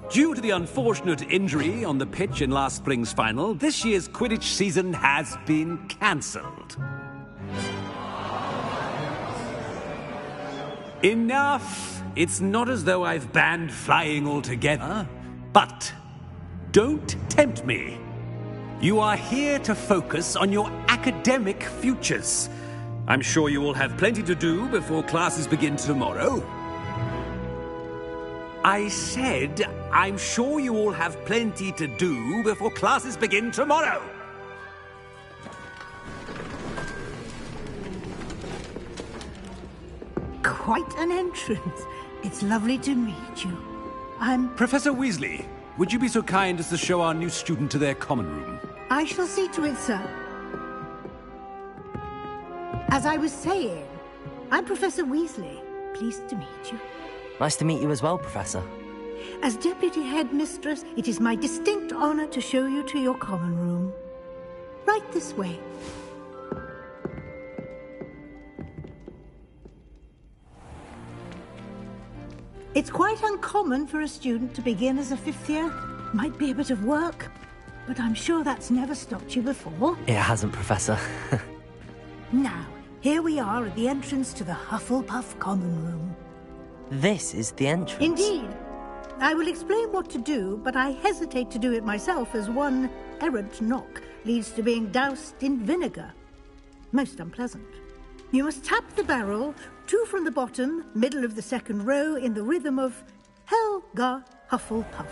Due to the unfortunate injury on the pitch in last spring's final, this year's Quidditch season has been cancelled. Enough! It's not as though I've banned flying altogether, but don't tempt me. You are here to focus on your academic futures. I'm sure you will have plenty to do before classes begin tomorrow. I said, I'm sure you all have plenty to do before classes begin tomorrow. Quite an entrance. It's lovely to meet you. I'm... Professor Weasley, would you be so kind as to show our new student to their common room? I shall see to it, sir. As I was saying, I'm Professor Weasley. Pleased to meet you. Nice to meet you as well, Professor. As Deputy Headmistress, it is my distinct honor to show you to your common room. Right this way. It's quite uncommon for a student to begin as a fifth year. Might be a bit of work, but I'm sure that's never stopped you before. It hasn't, Professor. Now, here we are at the entrance to the Hufflepuff Common Room. This is the entrance? Indeed. I will explain what to do, but I hesitate to do it myself as one errant knock leads to being doused in vinegar. Most unpleasant. You must tap the barrel, 2 from the bottom, middle of the second row, in the rhythm of Helga Hufflepuff.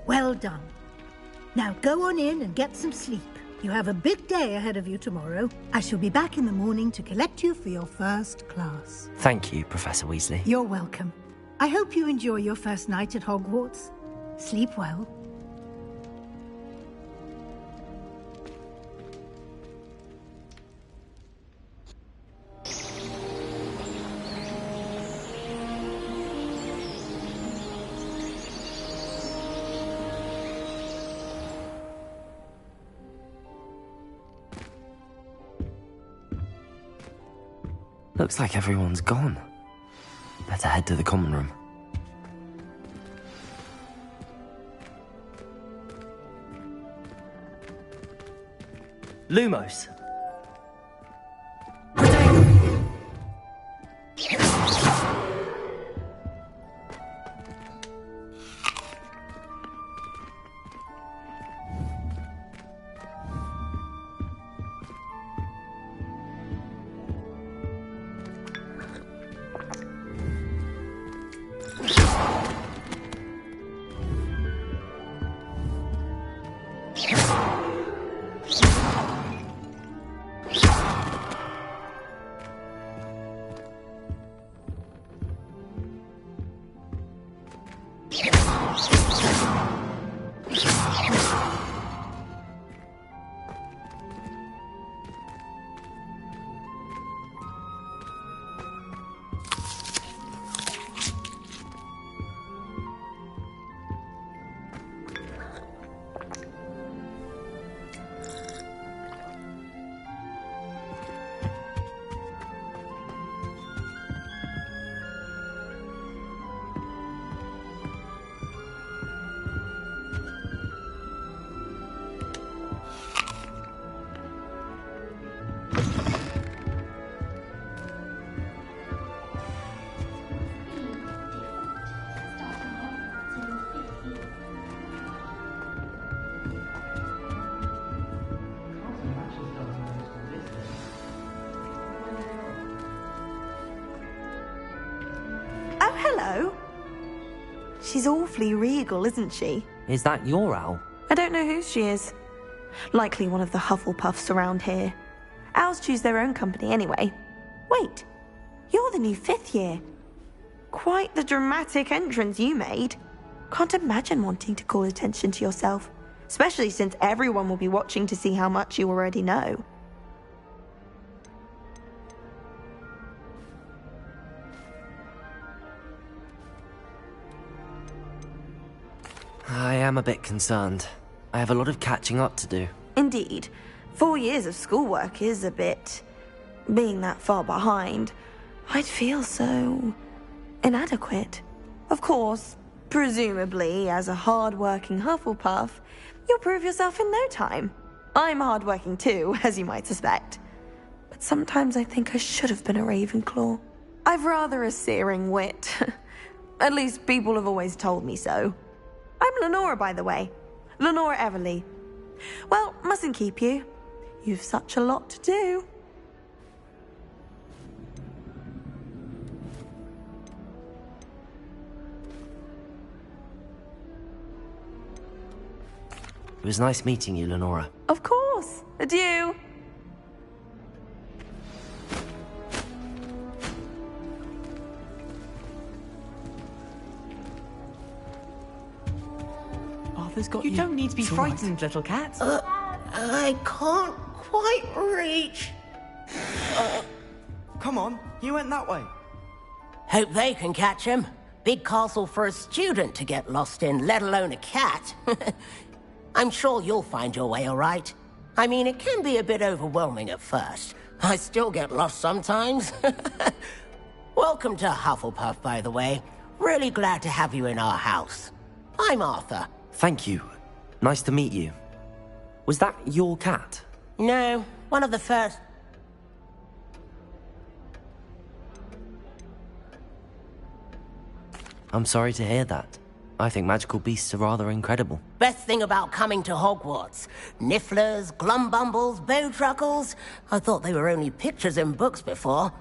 Well done. Now go on in and get some sleep. You have a big day ahead of you tomorrow. I shall be back in the morning to collect you for your first class. Thank you, Professor Weasley. You're welcome. I hope you enjoy your first night at Hogwarts. Sleep well. Looks like everyone's gone. Better head to the common room. Lumos! Hello. She's awfully regal, isn't she? Is that your owl? I don't know who she is. Likely one of the Hufflepuffs around here. Owls choose their own company anyway. Wait, you're the new 5th year. Quite the dramatic entrance you made. Can't imagine wanting to call attention to yourself, especially since everyone will be watching to see how much you already know. I am a bit concerned. I have a lot of catching up to do. Indeed. 4 years of schoolwork is a bit... Being that far behind, I'd feel so... inadequate. Of course, presumably, as a hard-working Hufflepuff, you'll prove yourself in no time. I'm hard-working too, as you might suspect. But sometimes I think I should have been a Ravenclaw. I've rather a searing wit. At least people have always told me so. I'm Lenora, by the way. Lenora Everly. Well, mustn't keep you. You've such a lot to do. It was nice meeting you, Lenora. Of course. Adieu. Arthur's got you. You don't need to be It's all right. frightened, little cat. I can't quite reach. Come on, you went that way. Hope they can catch him. Big castle for a student to get lost in, let alone a cat. I'm sure you'll find your way all right. I mean, it can be a bit overwhelming at first. I still get lost sometimes. Welcome to Hufflepuff, by the way. Really glad to have you in our house. I'm Arthur. Thank you. Nice to meet you. Was that your cat? No, one of the first... I'm sorry to hear that. I think magical beasts are rather incredible. Best thing about coming to Hogwarts. Nifflers, Glumbumbles, Bowtruckles. I thought they were only pictures in books before.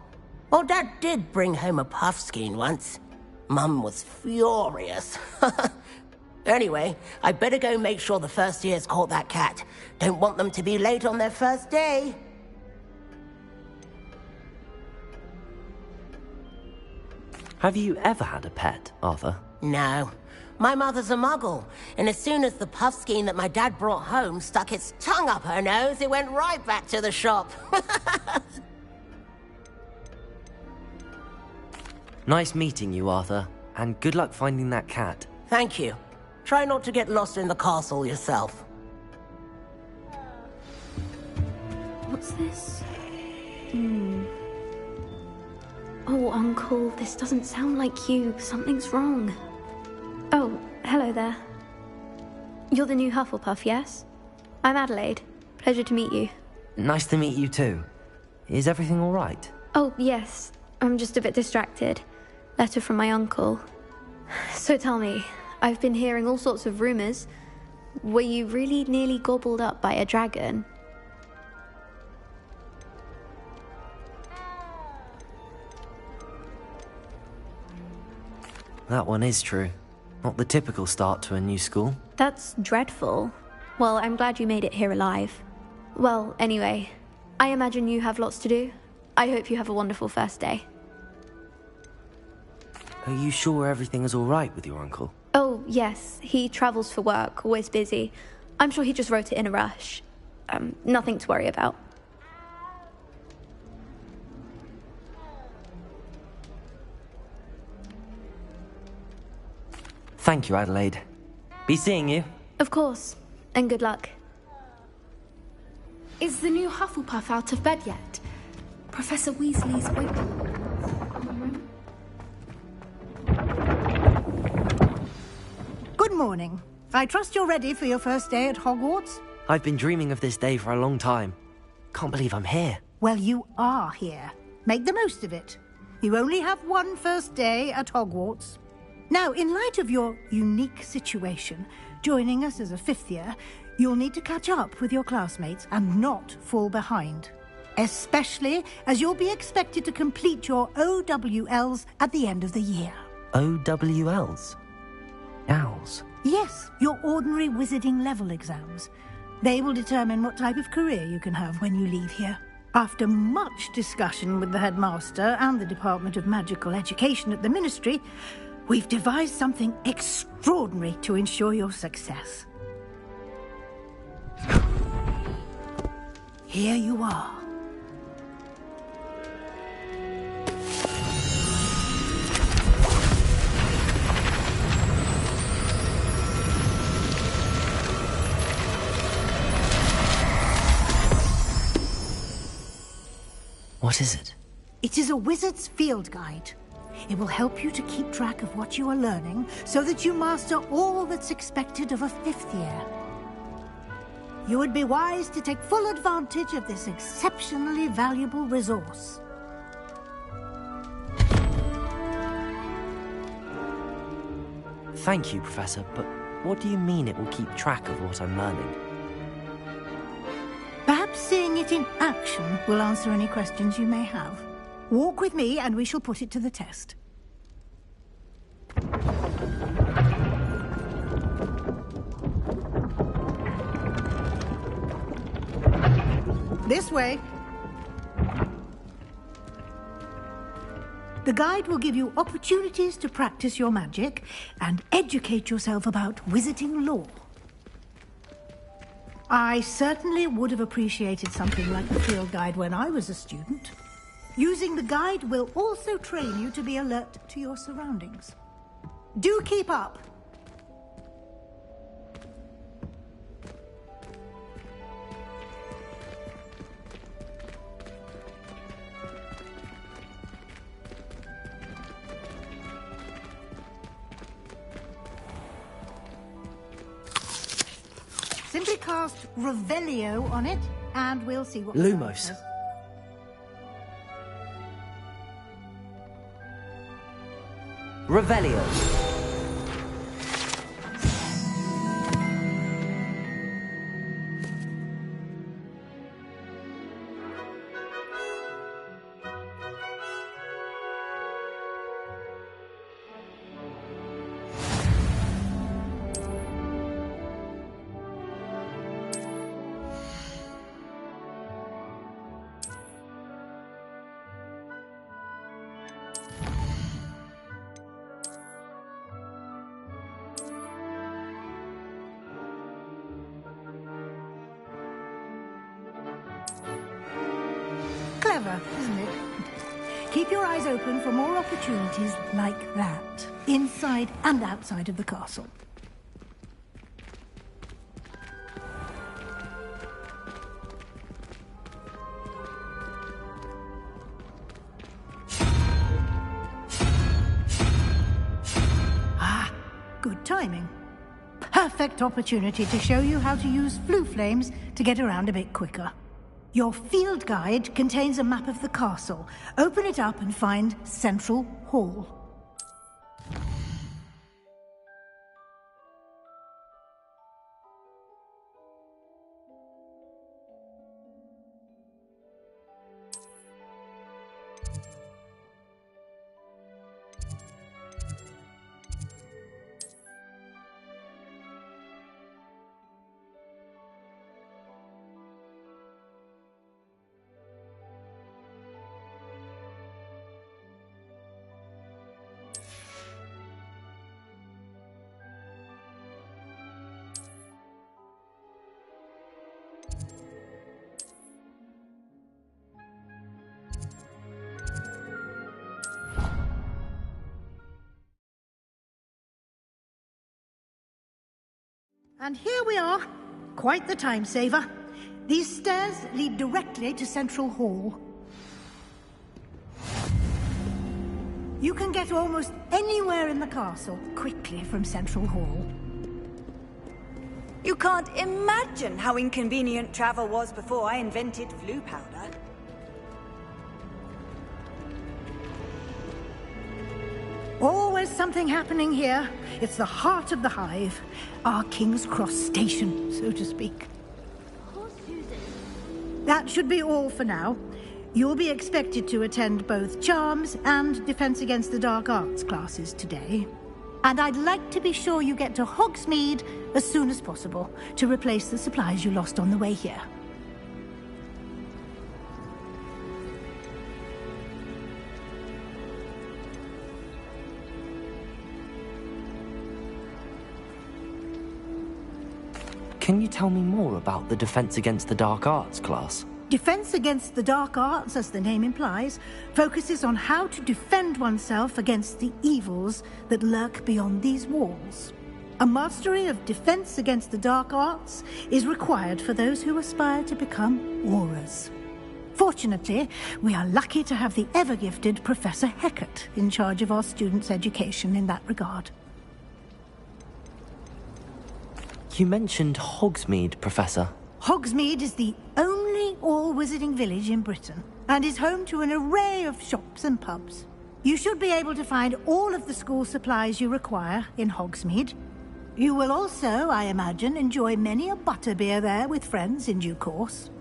Well, Dad did bring home a Puffskein once. Mum was furious. Anyway, I better go make sure the first years caught that cat. Don't want them to be late on their first day. Have you ever had a pet, Arthur? No. My mother's a muggle, and as soon as the Puffskein that my dad brought home stuck its tongue up her nose, it went right back to the shop. Nice meeting you, Arthur, and good luck finding that cat. Thank you. Try not to get lost in the castle yourself. What's this? Oh, Uncle, this doesn't sound like you. Something's wrong. Oh, hello there. You're the new Hufflepuff, yes? I'm Adelaide. Pleasure to meet you. Nice to meet you too. Is everything all right? Oh, yes. I'm just a bit distracted. Letter from my uncle. So tell me, I've been hearing all sorts of rumors. Were you really nearly gobbled up by a dragon? That one is true. Not the typical start to a new school. That's dreadful. Well, I'm glad you made it here alive. Well, anyway, I imagine you have lots to do. I hope you have a wonderful first day. Are you sure everything is all right with your uncle? Oh, yes. He travels for work, always busy. I'm sure he just wrote it in a rush. Nothing to worry about. Thank you, Adelaide. Be seeing you. Of course. And good luck. Is the new Hufflepuff out of bed yet? Professor Weasley's waiting. Good morning. I trust you're ready for your first day at Hogwarts? I've been dreaming of this day for a long time. Can't believe I'm here. Well, you are here. Make the most of it. You only have one first day at Hogwarts. Now, in light of your unique situation, joining us as a fifth year, you'll need to catch up with your classmates and not fall behind. Especially as you'll be expected to complete your OWLs at the end of the year. OWLs? Owls? Yes, your ordinary wizarding level exams. They will determine what type of career you can have when you leave here. After much discussion with the headmaster and the Department of Magical Education at the Ministry, we've devised something extraordinary to ensure your success. Here you are. What is it? It is a wizard's field guide. It will help you to keep track of what you are learning so that you master all that's expected of a 5th year. You would be wise to take full advantage of this exceptionally valuable resource. Thank you, Professor, but what do you mean it will keep track of what I'm learning? Perhaps seeing it in action will answer any questions you may have. Walk with me and we shall put it to the test. This way. The guide will give you opportunities to practice your magic and educate yourself about wizarding lore. I certainly would have appreciated something like the field guide when I was a student. Using the guide will also train you to be alert to your surroundings. Do keep up! Simply cast Revelio on it, and we'll see what Lumos. Revelio. Clever, isn't it? Keep your eyes open for more opportunities like that, inside and outside of the castle. Ah, good timing. Perfect opportunity to show you how to use flue flames to get around a bit quicker. Your field guide contains a map of the castle. Open it up and find Central Hall. And here we are. Quite the time saver. These stairs lead directly to Central Hall. You can get almost anywhere in the castle quickly from Central Hall. You can't imagine how inconvenient travel was before I invented flue powder. Always something happening here. It's the heart of the hive. Our King's Cross station, so to speak. That should be all for now. You'll be expected to attend both Charms and Defense Against the Dark Arts classes today. And I'd like to be sure you get to Hogsmeade as soon as possible to replace the supplies you lost on the way here. Can you tell me more about the Defense Against the Dark Arts class? Defense Against the Dark Arts, as the name implies, focuses on how to defend oneself against the evils that lurk beyond these walls. A mastery of Defense Against the Dark Arts is required for those who aspire to become Aurors. Fortunately, we are lucky to have the ever-gifted Professor Hecat in charge of our students' education in that regard. You mentioned Hogsmeade, Professor. Hogsmeade is the only all-wizarding village in Britain, and is home to an array of shops and pubs. You should be able to find all of the school supplies you require in Hogsmeade. You will also, I imagine, enjoy many a butterbeer there with friends in due course.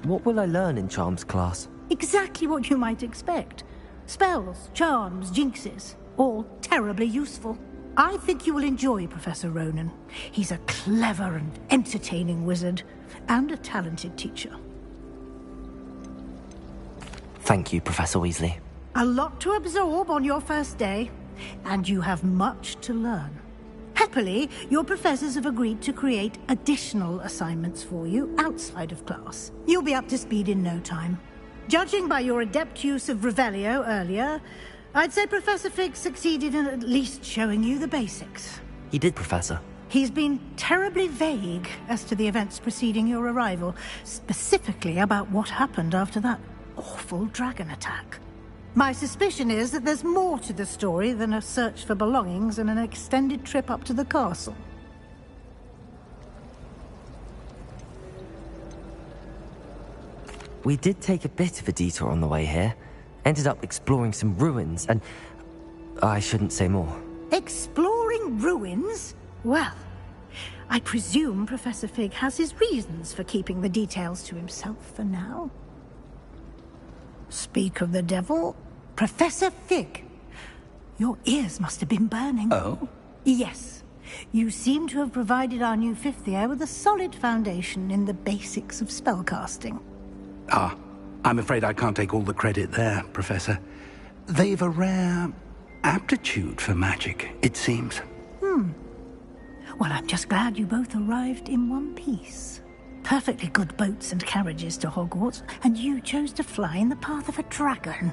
What will I learn in Charms class? Exactly what you might expect. Spells, charms, jinxes, all terribly useful. I think you will enjoy Professor Ronen. He's a clever and entertaining wizard, and a talented teacher. Thank you, Professor Weasley. A lot to absorb on your first day, and you have much to learn. Happily, your professors have agreed to create additional assignments for you outside of class. You'll be up to speed in no time. Judging by your adept use of Revelio earlier, I'd say Professor Fig succeeded in at least showing you the basics. He did, Professor. He's been terribly vague as to the events preceding your arrival, specifically about what happened after that awful dragon attack. My suspicion is that there's more to the story than a search for belongings and an extended trip up to the castle. We did take a bit of a detour on the way here. Ended up exploring some ruins, and I shouldn't say more. Exploring ruins? Well, I presume Professor Fig has his reasons for keeping the details to himself for now. Speak of the devil, Professor Fig. Your ears must have been burning. Oh? Yes. You seem to have provided our new fifth year with a solid foundation in the basics of spellcasting. Ah, I'm afraid I can't take all the credit there, Professor. They've a rare aptitude for magic, it seems. Well, I'm just glad you both arrived in one piece. Perfectly good boats and carriages to Hogwarts, and you chose to fly in the path of a dragon.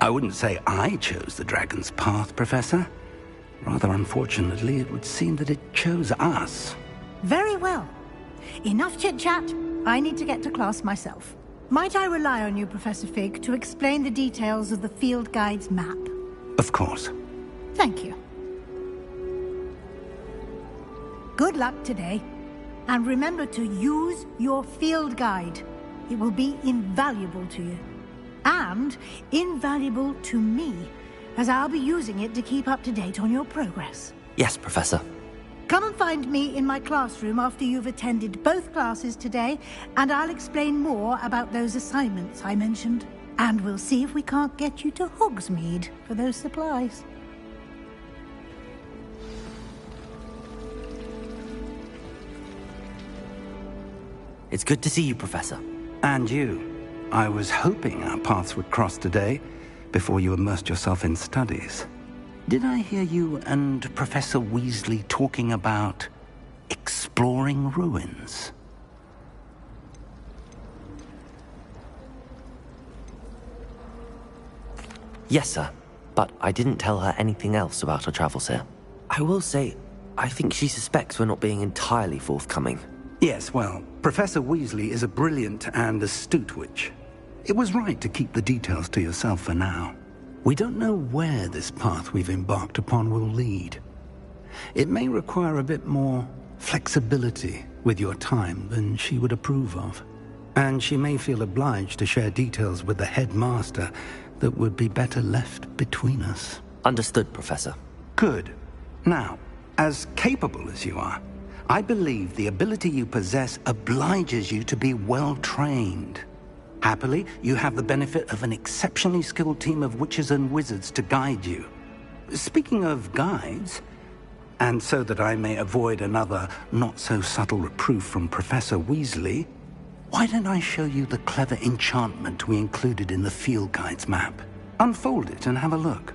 I wouldn't say I chose the dragon's path, Professor. Rather unfortunately, it would seem that it chose us. Very well. Enough chit-chat. I need to get to class myself. Might I rely on you, Professor Fig, to explain the details of the field guide's map? Of course. Thank you. Good luck today. And remember to use your field guide. It will be invaluable to you. And invaluable to me, as I'll be using it to keep up to date on your progress. Yes, Professor. Come and find me in my classroom after you've attended both classes today, and I'll explain more about those assignments I mentioned. And we'll see if we can't get you to Hogsmeade for those supplies. It's good to see you, Professor. And you. I was hoping our paths would cross today, before you immersed yourself in studies. Did I hear you and Professor Weasley talking about exploring ruins? Yes, sir. But I didn't tell her anything else about our travels here. I will say, I think she suspects we're not being entirely forthcoming. Yes, well, Professor Weasley is a brilliant and astute witch. It was right to keep the details to yourself for now. We don't know where this path we've embarked upon will lead. It may require a bit more flexibility with your time than she would approve of. And she may feel obliged to share details with the headmaster that would be better left between us. Understood, Professor. Good. Now, as capable as you are, I believe the ability you possess obliges you to be well trained. Happily, you have the benefit of an exceptionally skilled team of witches and wizards to guide you. Speaking of guides, and so that I may avoid another not-so-subtle reproof from Professor Weasley, why don't I show you the clever enchantment we included in the field guide's map? Unfold it and have a look.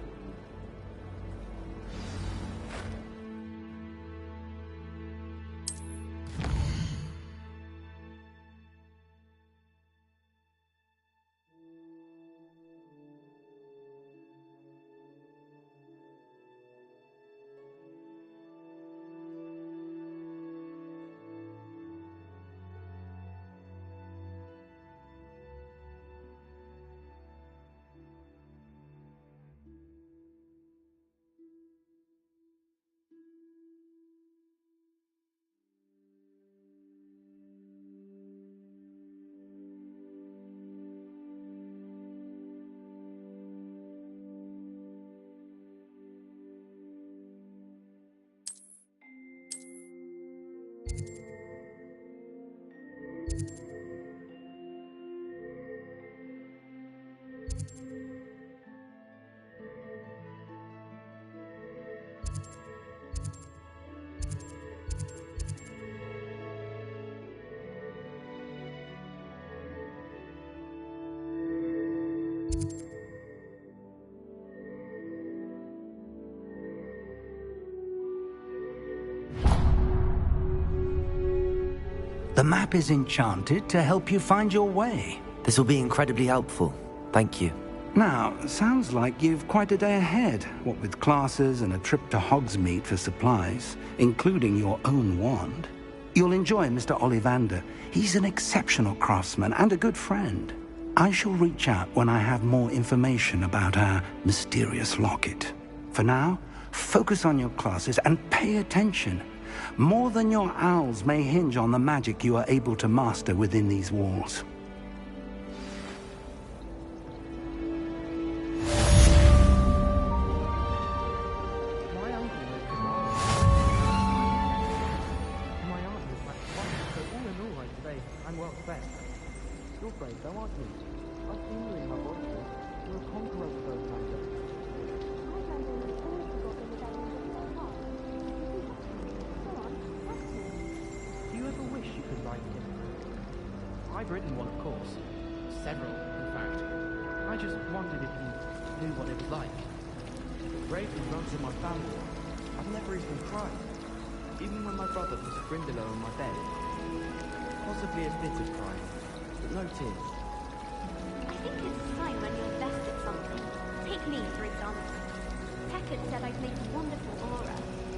The map is enchanted to help you find your way. This will be incredibly helpful. Thank you. Now, sounds like you've quite a day ahead, what with classes and a trip to Hogsmeade for supplies, including your own wand. You'll enjoy Mr. Ollivander. He's an exceptional craftsman and a good friend. I shall reach out when I have more information about our mysterious locket. For now, focus on your classes and pay attention. More than your owls may hinge on the magic you are able to master within these walls. I've written one, of course. Several, in fact. I just wondered if you knew what it was like. Bravery runs in my family. I've never even cried. Even when my brother put a Grindylow on my bed. Possibly a bit of crying, but no tears. I think it's time when you're best at something. Take me, for example. Peckard said I'd make a wonderful aura.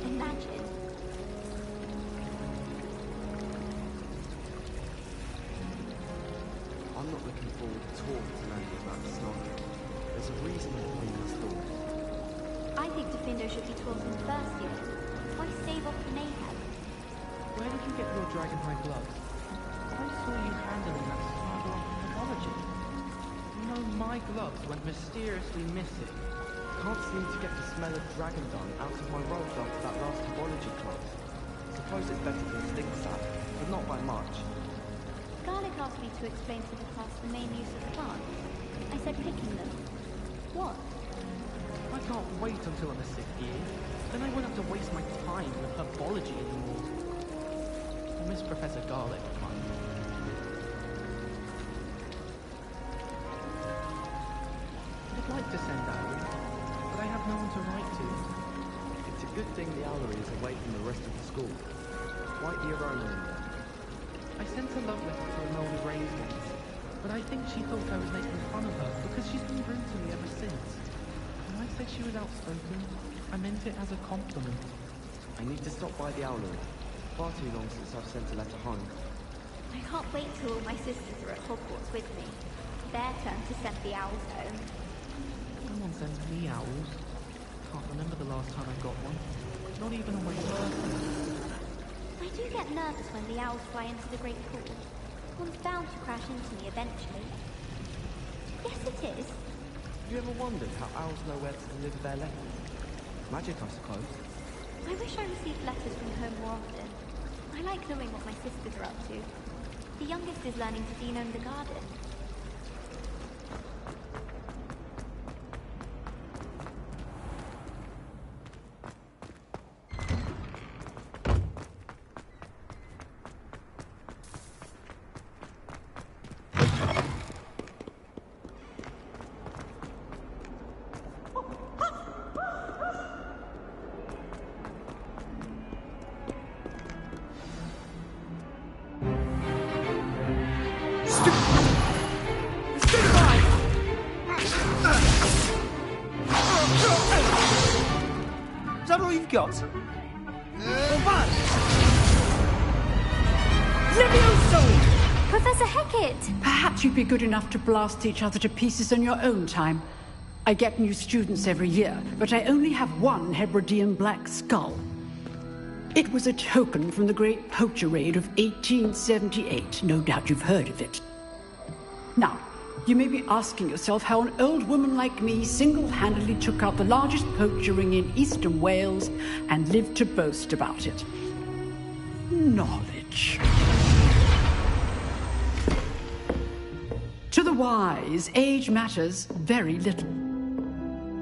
Imagine. I'm not looking forward at all to learning about the Snark. There's a reason behind these thoughts. I think Defendo should be taught in first year. Why stave off the mayhem? Where did you get your Dragonhide gloves? I saw you handling that spider on pathology. You know, my gloves went mysteriously missing. Can't seem to get the smell of dragon dung out of my robes after that last pathology class. Suppose it's better than stink sap, but not by much. Garlic asked me to explain to the class the main use of plants. I said picking them. What? I can't wait until I'm a 6th year. Then I won't have to waste my time with herbology anymore. I miss Professor Garlic, mind. I'd like to send Owlie, but I have no one to write to. It's a good thing the Owlery is away from the rest of the school. Quite the aroma in there. I sent a love letter to Enola Graves once, but I think she thought I was making fun of her because she's been rude to me ever since. When I said she was outspoken, I meant it as a compliment. I need to stop by the Owlery. Far too long since I've sent a letter home. I can't wait till all my sisters are at Hogwarts with me. Their turn to send the owls home. Someone sends me owls. Can't remember the last time I got one. Not even on my birthday. I do get nervous when the owls fly into the Great Pool. One's bound to crash into me eventually. Yes, it is. Have you ever wondered how owls know where to deliver their letters? Magic, I suppose. I wish I received letters from home more often. I like knowing what my sisters are up to. The youngest is learning to denome the garden. Is that all you've got? Levioso! Professor Hecat! Perhaps you'd be good enough to blast each other to pieces on your own time. I get new students every year, but I only have one Hebridean black skull. It was a token from the Great Poacher Raid of 1878. No doubt you've heard of it. Now, you may be asking yourself how an old woman like me single-handedly took out the largest poacher ring in eastern Wales and lived to boast about it. Knowledge. To the wise, age matters very little.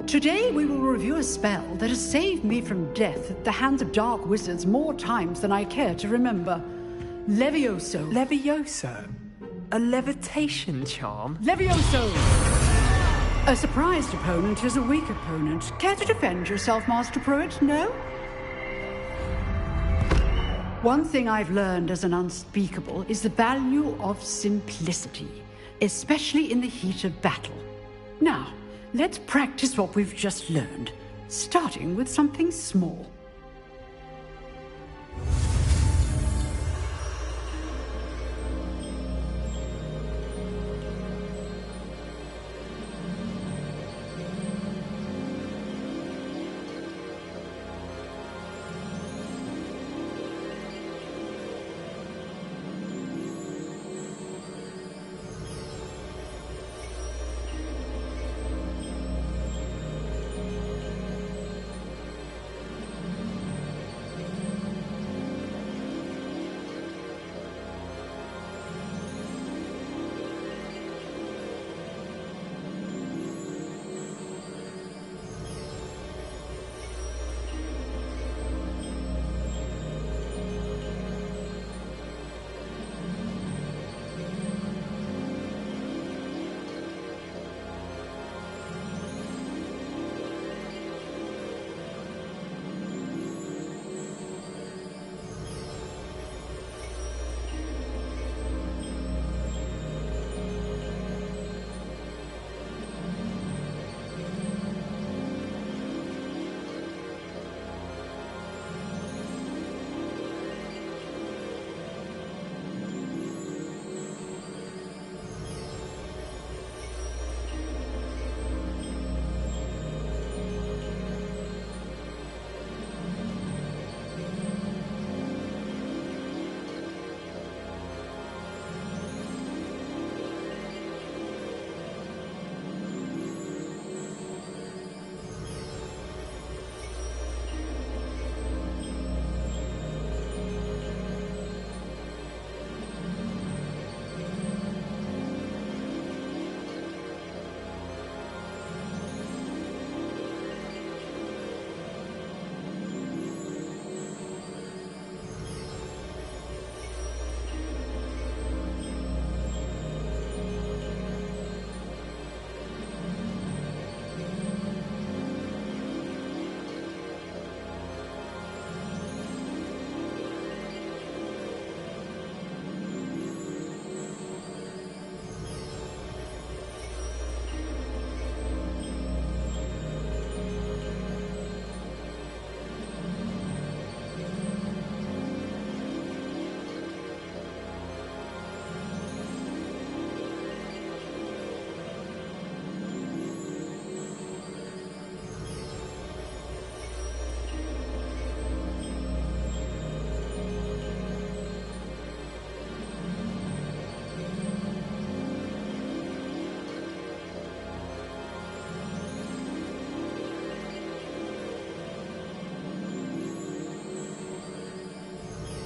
Today we will review a spell that has saved me from death at the hands of dark wizards more times than I care to remember. Levioso. Levioso? A levitation charm? Levioso! A surprised opponent is a weak opponent. Care to defend yourself, Master Pruitt? No? One thing I've learned as an unspeakable is the value of simplicity, especially in the heat of battle. Now, let's practice what we've just learned, starting with something small.